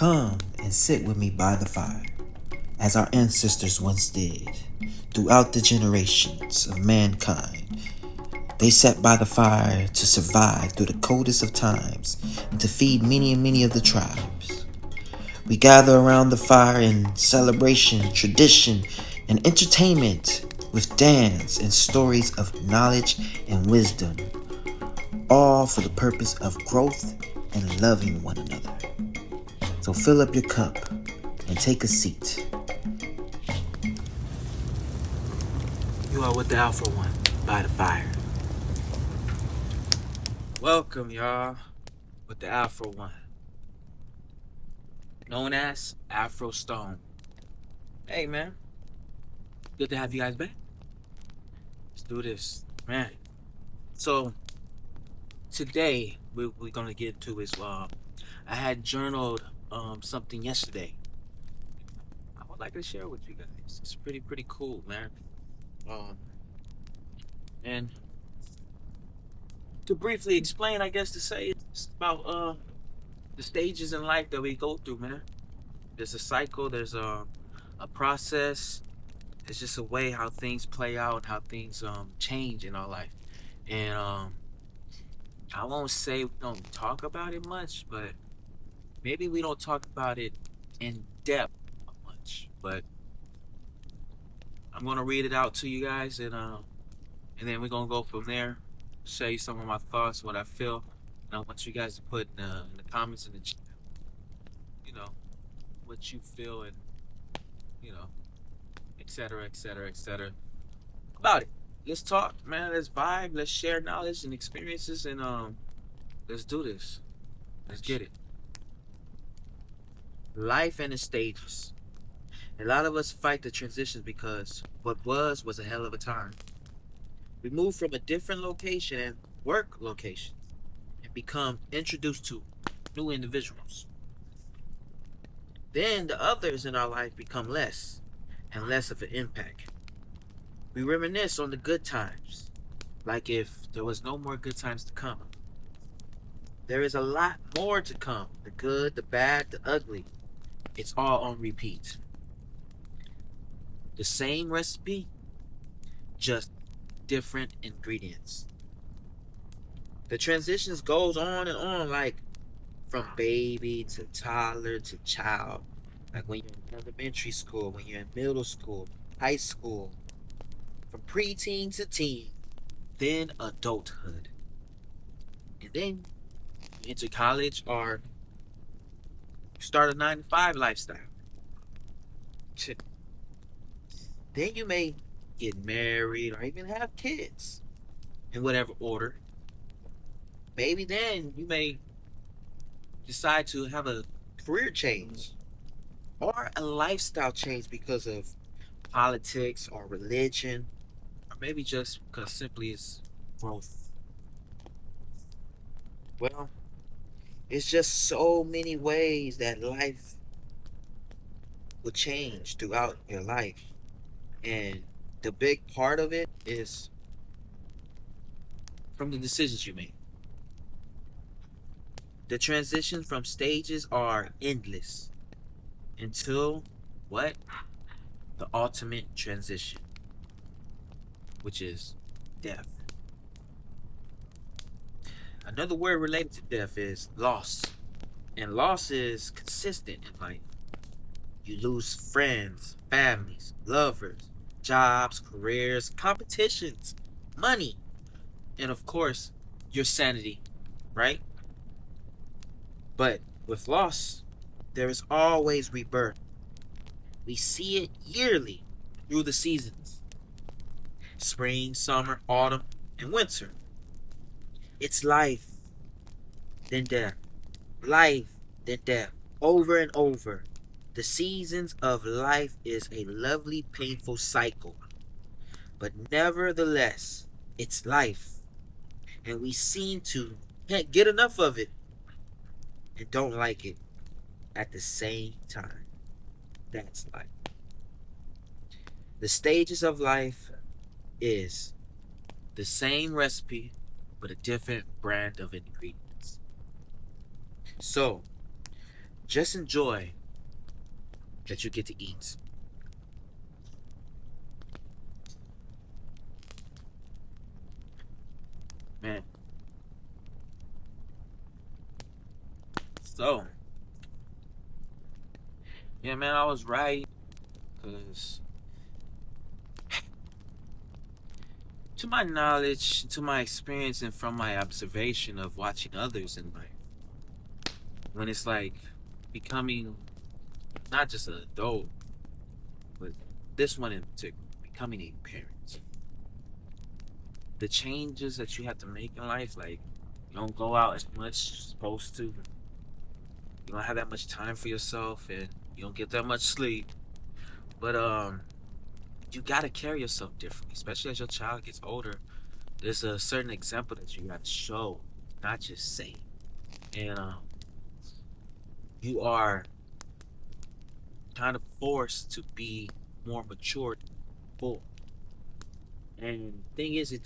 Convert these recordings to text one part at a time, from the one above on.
Come and sit with me by the fire, as our ancestors once did. Throughout the generations of mankind, they sat by the fire to survive through the coldest of times and to feed many and many of the tribes. We gather around the fire in celebration, tradition, and entertainment with dance and stories of knowledge and wisdom, all for the purpose of growth and loving one another. So fill up your cup and take a seat. You are with the Afro one by the fire. Welcome, y'all, with the Afro one, known as Afro Stone. Hey, man, good to have you guys back. Let's do this, man. So today we're gonna get to is I had journaled something yesterday. I would like to share with you guys. It's pretty cool, man. Um, and to briefly explain, I guess to say it's about the stages in life that we go through, man. There's a cycle. There's a process. It's just a way how things play out and how things change in our life. And I won't say we don't talk about it much, but maybe we don't talk about it in depth much. But I'm gonna read it out to you guys, and then we're gonna go from there. Show you some of my thoughts, what I feel, and I want you guys to put in the comments in the chat, you know, what you feel and you know, etc., etc., etc. about it. Let's talk, man. Let's vibe. Let's share knowledge and experiences, and let's do this. Let's get it. Life and its stages. A lot of us fight the transitions because what was a hell of a time. We move from a different location and work locations and become introduced to new individuals. Then the others in our life become less and less of an impact. We reminisce on the good times, like if there was no more good times to come. There is a lot more to come. The good, the bad, the ugly. It's all on repeat. The same recipe, just different ingredients. The transitions goes on and on, like from baby to toddler to child. Like when you're in elementary school, when you're in middle school, high school, from preteen to teen, then adulthood. And then you enter college or you start a 9 to 5 lifestyle. Then you may get married or even have kids in whatever order. Maybe then you may decide to have a career change or a lifestyle change because of politics or religion, or maybe just because simply it's growth. Well, it's just so many ways that life will change throughout your life. And the big part of it is from the decisions you make. The transitions from stages are endless until what? The ultimate transition, which is death. Another word related to death is loss. And loss is consistent in life. You lose friends, families, lovers, jobs, careers, competitions, money, and of course, your sanity, right? But with loss, there is always rebirth. We see it yearly through the seasons: spring, summer, autumn, and winter. It's life, then death. Life, then death. Over and over. The seasons of life is a lovely, painful cycle. But nevertheless, it's life. And we seem to can't get enough of it and don't like it at the same time. That's life. The stages of life is the same recipe, but a different brand of ingredients. So, Just enjoy that you get to eat. Man. So, yeah, man, I was right. Because, to my knowledge, to my experience, and from my observation of watching others in life, when it's like becoming not just an adult, but this one in particular, becoming a parent, the changes that you have to make in life, like you don't go out as much as you're supposed to, you don't have that much time for yourself, and you don't get that much sleep. But you gotta carry yourself differently, especially as your child gets older. There's a certain example that you have to show, not just say. And you are kind of forced to be more mature. Full. And thing is,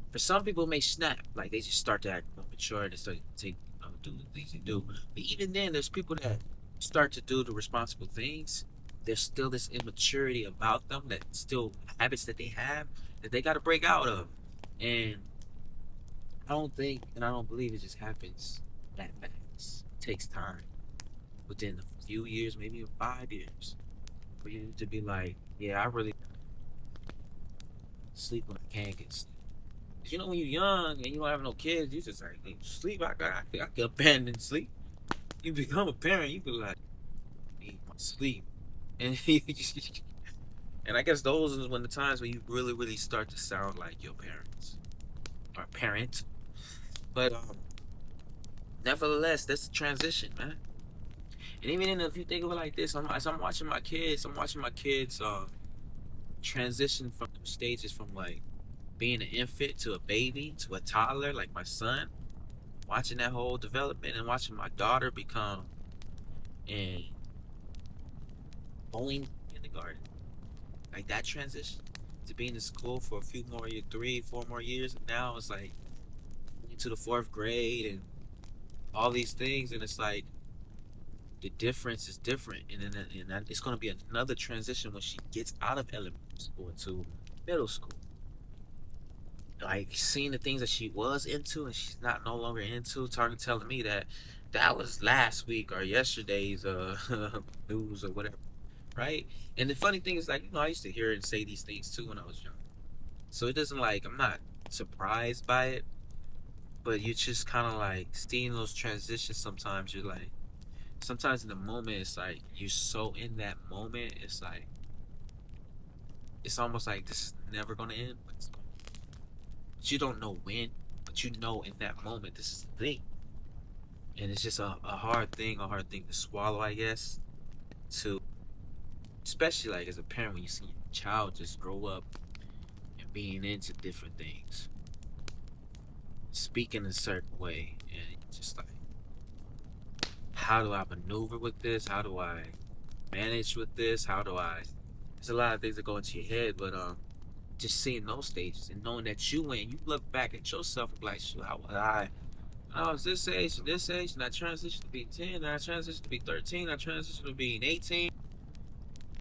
for some people it may snap, like they just start to act more mature and they start to take do the things they do. But even then, there's people that start to do the responsible things. There's still this immaturity about them, that still habits that they have that they got to break out of. And I don't think, and I don't believe it just happens that fast. It takes time. Within a few years, maybe 5 years, for you to be like, yeah, I really sleep when I can get sleep. You know, when you're young and you don't have no kids, you just like, hey, sleep. I can abandon sleep. You become a parent, you be like, need my sleep, and and I guess those is when the times when you really, really start to sound like your parents or parent. But nevertheless, that's a transition, man. And even if you think of it like this, as I'm watching my kids, transition from stages from like being an infant to a baby to a toddler, like my son, watching that whole development and watching my daughter become and going kindergarten, like that transition to being in school for a few more years, 3, 4 more years, and now it's like into the fourth grade and all these things, and it's like the difference is different, and it's going to be another transition when she gets out of elementary school to middle school. Like seeing the things that she was into and she's not no longer into, talking, telling me that that was last week or yesterday's news or whatever, right? And the funny thing is, like, I used to hear and say these things too when I was young, so it doesn't, like, I'm not surprised by it, but you just kind of like seeing those transitions. Sometimes you're like, sometimes in the moment, it's like you're so in that moment, it's like it's almost like this is never gonna end, but you don't know when, but you know in that moment this is the thing. And it's just a hard thing to swallow, I guess, to, especially like as a parent, when you see your child just grow up and being into different things, speaking a certain way, and just like, how do I maneuver with this? How do I manage with this? How do I? There's a lot of things that go into your head, but just seeing those stages and knowing that you look back at yourself and be like, shoot, how was I was this age, and I transitioned to be 10, and I transitioned to be 13, I transitioned to being 18,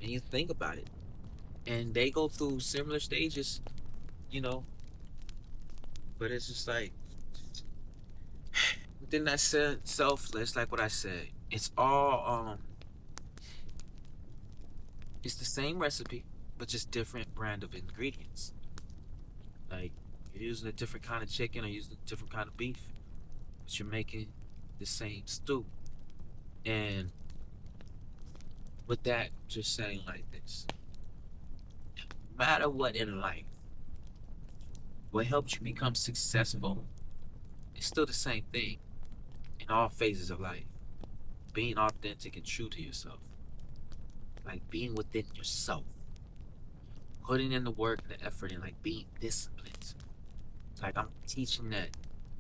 and you think about it, and they go through similar stages, you know, but it's just like within that self, it's like what I said. It's all it's the same recipe, but just different brand of ingredients. Like you're using a different kind of chicken or using a different kind of beef, but you're making the same stew. And with that, just saying like this: no matter what in life, what helps you become successful, it's still the same thing in all phases of life. Being authentic and true to yourself, like being within yourself, putting in the work and the effort, and like being disciplined. Like I'm teaching that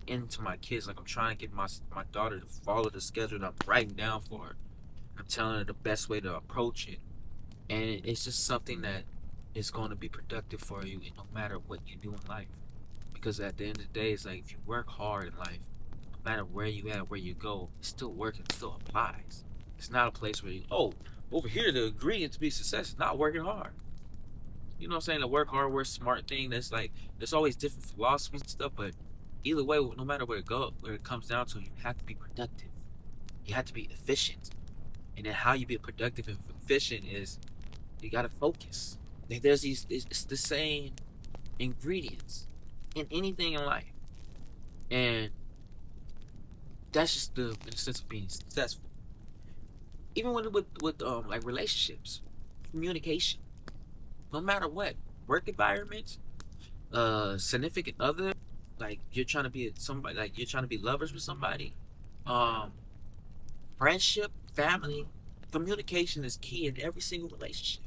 into my kids. Like I'm trying to get my daughter to follow the schedule that I'm writing down for her. I'm telling her the best way to approach it, and it's just something that is going to be productive for you, no matter what you do in life. Because at the end of the day, it's like if you work hard in life, no matter where you at, where you go, it's still working, it still applies. It's not a place where you, oh, over here the ingredient to be success is not working hard. You know what I'm saying? The work hard, work smart thing. That's like there's always different philosophies and stuff, but either way, no matter where it comes down to, you have to be productive. You have to be efficient. And then how you be productive and efficient is you gotta focus. Like there's these it's the same ingredients in anything in life. And that's just the in the sense of being successful. Even with like relationships, communication, no matter what, work environments, significant other, like you're trying to be somebody, like you're trying to be lovers with somebody, um, friendship, family, communication is key in every single relationship.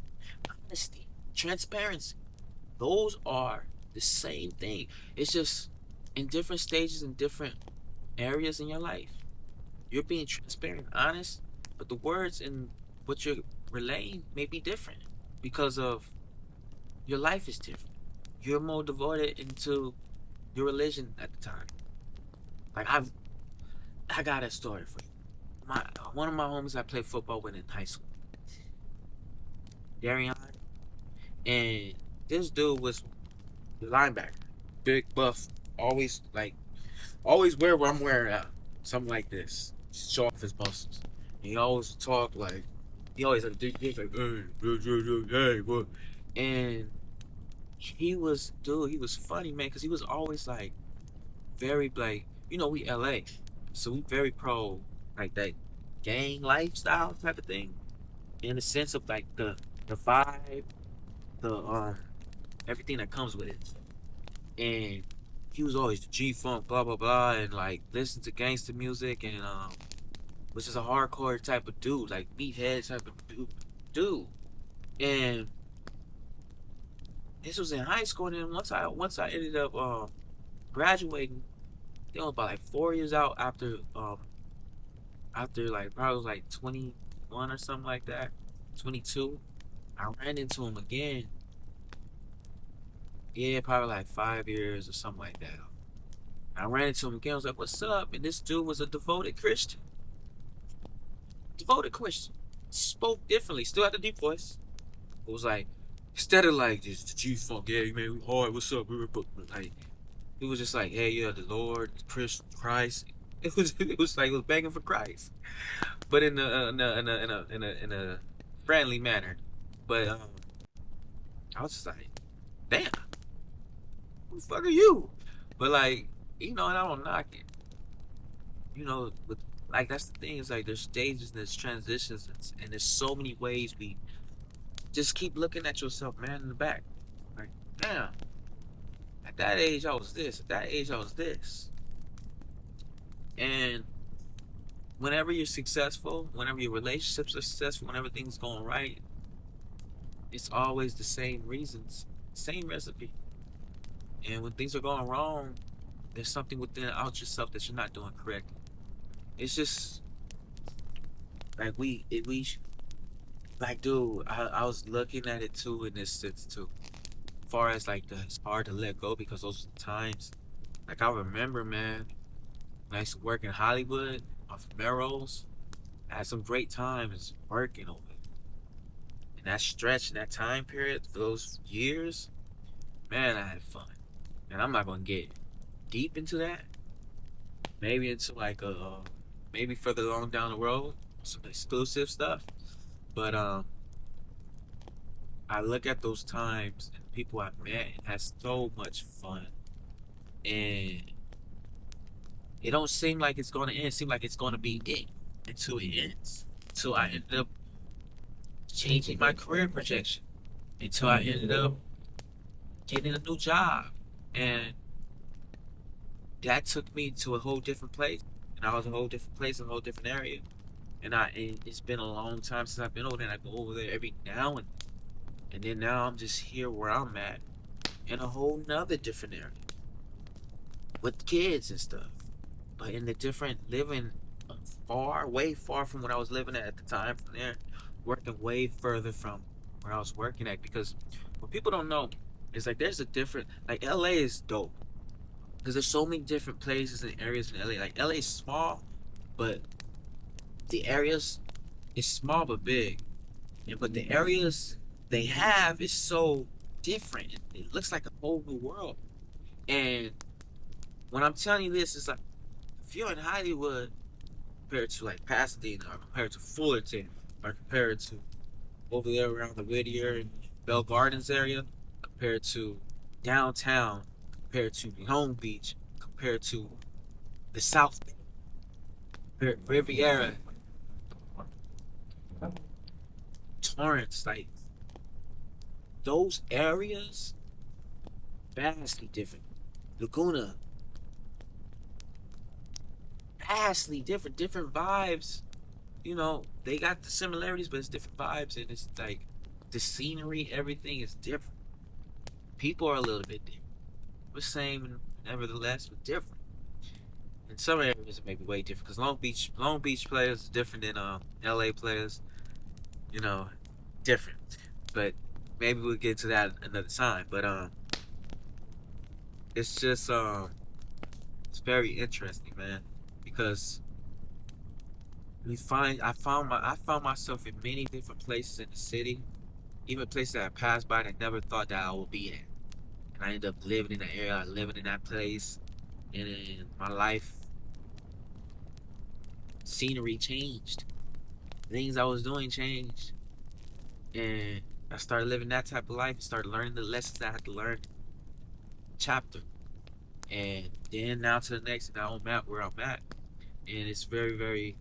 Honesty, transparency, those are the same thing. It's just in different stages and different areas in your life. You're being transparent, honest, but the words and what you're relaying may be different because of your life is different. You're more devoted into your religion at the time. Like I got a story for you. My one of my homies I played football with in high school, Darian, and this dude was the linebacker, big buff, always like always wear what I'm wearing out, something like this, show off his muscles. And he always talk like he always had he's like hey what, and he was funny man because he was always like very like we LA, so we very pro like that gang lifestyle type of thing in the sense of like the vibe, the everything that comes with it. And he was always G Funk, blah blah blah, and like listen to gangster music and was just a hardcore type of dude, like meathead type of dude. And this was in high school, and then once I ended up graduating, it was about like 4 years out after like probably like 21 or something like that, 22. I ran into him again. Yeah, probably like 5 years or something like that. I ran into him again. I was like, "What's up?" And this dude was a devoted Christian. Devoted Christian. Spoke differently. Still had the deep voice. It was like instead of like just the G Funk, yeah, man, we hard. What's up? We were like it was just like, hey, yeah, the Lord, Christ. It was like it was begging for Christ, but in a friendly manner. But I was just like, damn, who the fuck are you? But like, and I don't knock it. With like that's the thing is like there's stages, there's transitions, and there's so many ways we just keep looking at yourself, man, in the back. Like, damn, at that age I was this, at that age I was this, and whenever you're successful, whenever your relationships are successful, whenever things going right, it's always the same reasons, same recipe. And when things are going wrong, there's something within out yourself that you're not doing correctly. It's just like like dude, I was looking at it too in this sense too. As far as like it's hard to let go because those times, like I remember, man, when I used to work in Hollywood off Melrose, I had some great times working over it. And that stretch, that time period, those years, man, I had fun. And I'm not gonna get deep into that. Maybe into like maybe further along down the road, some exclusive stuff. But I look at those times and people I've met and had so much fun, and it don't seem like it's gonna end. It seems like it's gonna be it until it ends. Until I ended up changing my career projection. Until I ended up getting a new job, and that took me to a whole different place. And I was a whole different place, a whole different area. And it's been a long time since I've been over there. And I go over there every now and then now I'm just here where I'm at in a whole nother different area with kids and stuff. But in the different living way far from what I was living at the time from there, working way further from where I was working at. Because what people don't know is like there's a different, like LA is dope. Because there's so many different places and areas in LA. Like LA is small, but the areas it's small but big. But the areas they have is so different. It looks like a whole new world. And when I'm telling you this, it's like if you're in Hollywood compared to like Pasadena or compared to Fullerton or compared to over there around the Whittier and Bell Gardens area, compared to downtown, compared to Long Beach, compared to the South Riviera, Torrance, like those areas, vastly different. Laguna, vastly different, different vibes. You know, they got the similarities, but it's different vibes, and it's like the scenery, everything is different. People are a little bit different. We're same, nevertheless, but different. In some areas, it may be way different because Long Beach players are different than L.A. players. You know, different. But maybe we'll get to that another time. But it's just it's very interesting, man, because I found myself in many different places in the city, even places that I passed by that I never thought that I would be at. And I ended up living in the area, living in that place, and then my life scenery changed. Things I was doing changed, and I started living that type of life. And started learning the lessons I had to learn, chapter, and then now to the next, and now I'm at where I'm at, and it's very, very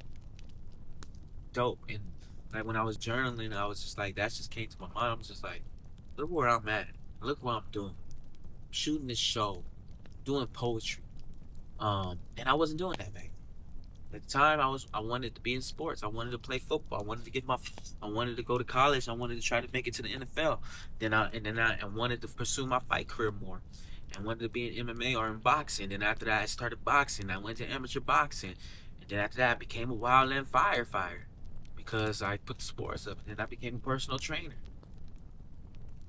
dope. And like when I was journaling, I was just like, that just came to my mind. I'm just like, look where I'm at. Look what I'm doing. Shooting this show, doing poetry. And I wasn't doing that back at the time. I wanted to be in sports. I wanted to play football. I wanted to go to college. I wanted to try to make it to the NFL. I wanted to pursue my fight career more. I wanted to be in MMA or in boxing. And after that, I started boxing. I went to amateur boxing. And then after that, I became a wildland firefighter because I put the sports up. And then I became a personal trainer.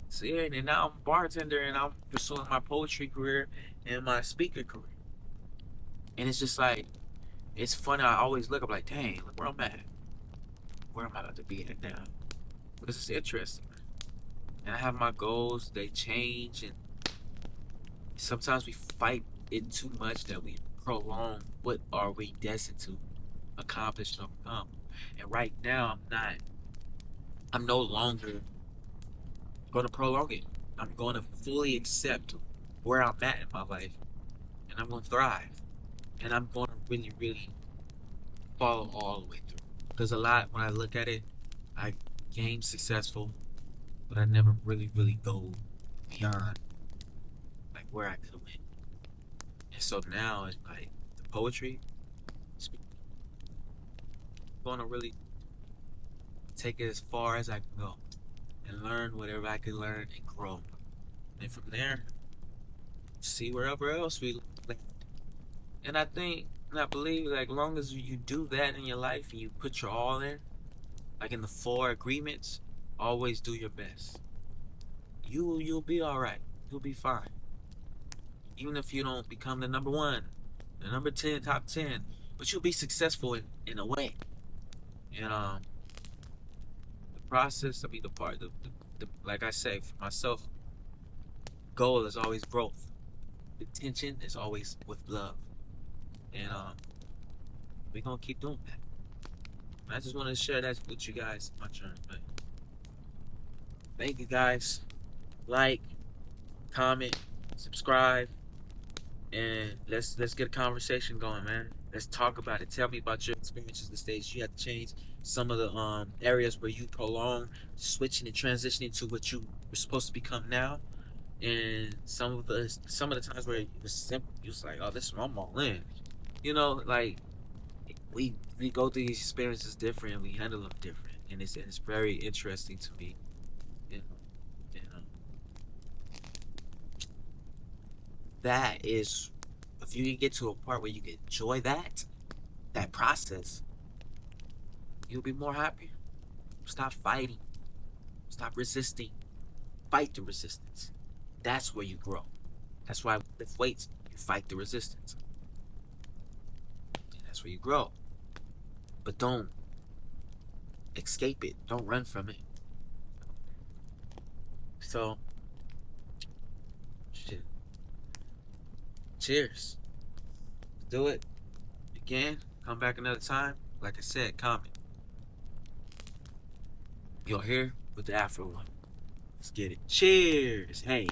So yeah, and now I'm a bartender and I'm pursuing my poetry career and my speaker career. And it's just like, it's funny. I always look up like, dang, look where I'm at. Where am I about to be at now? Because it's interesting. And I have my goals, they change. And sometimes we fight it too much that we prolong what are we destined to accomplish and overcome. And right now, I'm no longer going to prolong it. I'm going to fully accept where I'm at in my life. And I'm going to thrive. And I'm going to really, really follow all the way through. Because a lot, when I look at it, I became successful, but I never really, really go beyond like where I could have went. And so now it's like the poetry, I'm going to really take it as far as I can go and learn whatever I can learn and grow. And from there, see wherever else we land. And I think, and I believe, like, long as you do that in your life and you put your all in, like in the 4 agreements, always do your best. You'll be all right. You'll be fine. Even if you don't become the number one, the number 10, top 10, but you'll be successful in a way. And the process, I mean, like I say, for myself, goal is always growth. The tension is always with love. And we're gonna keep doing that. And I just wanted to share that with you guys, my journey. But thank you guys. Like, comment, subscribe, and let's get a conversation going, man. Let's talk about it. Tell me about your experiences, the stages you had to change, some of the areas where you prolong switching and transitioning to what you were supposed to become now, and some of the times where it was simple. You was like, oh, this one I'm all in. You know, like we go through these experiences different, and we handle them different, and it's very interesting to me. You know, and, that is, if you can get to a part where you can enjoy that process, you'll be more happy. Stop fighting. Stop resisting. Fight the resistance. That's where you grow. That's why with lift weights, you fight the resistance. And that's where you grow. But don't escape it. Don't run from it. So, shit. Cheers. Do it again. Come back another time. Like I said, comment. You're here with the Afro one. Let's get it. Cheers. Hey,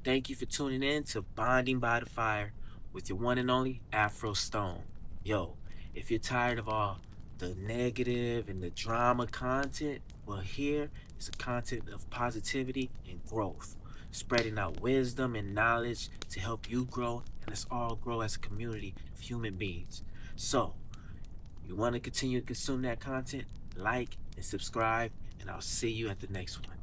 thank you for tuning in to Bonding by the Fire with your one and only Afro Stone. Yo, if you're tired of all the negative and the drama content, well, here is a content of positivity and growth, spreading out wisdom and knowledge to help you grow and us all grow as a community of human beings. So, you want to continue to consume that content? Like and subscribe, and I'll see you at the next one.